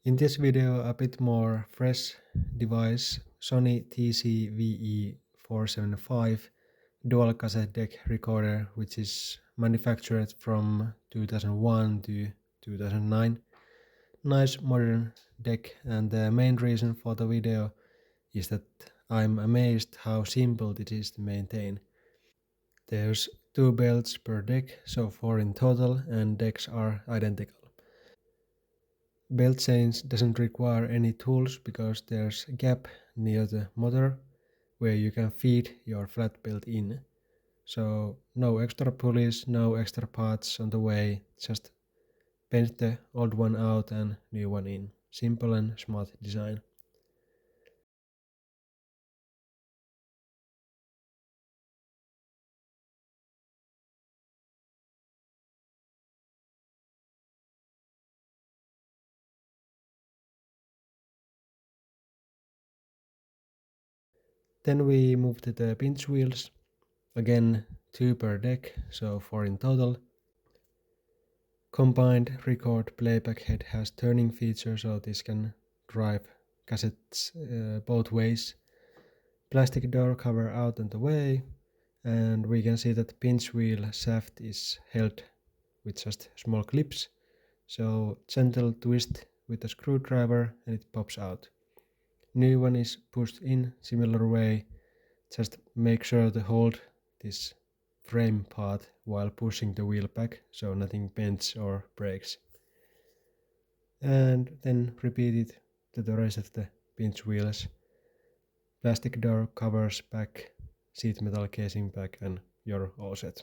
In this video, a bit more fresh device, Sony TC-WE475 Dual cassette deck recorder, which is manufactured from 2001 to 2009. Nice modern deck, and the main reason for the video is that I'm amazed how simple it is to maintain. There's 2 belts per deck, so 4 in total, and decks are identical. Belt change doesn't require any tools because there's a gap near the motor where you can feed your flat belt in. So no extra pulleys, no extra parts on the way, just bend the old one out and new one in. Simple and smart design. Then we move to the pinch wheels. Again, 2 per deck, so 4 in total. Combined record playback head has turning feature, so this can drive cassettes both ways. Plastic door cover out on the way, and we can see that pinch wheel shaft is held with just small clips. So gentle twist with a screwdriver and it pops out. New one is pushed in similar way. Just make sure to hold this frame part while pushing the wheel back so nothing bends or breaks. And then repeat it to the rest of the pinch wheels. Plastic door covers back, sheet metal casing back, and you're all set.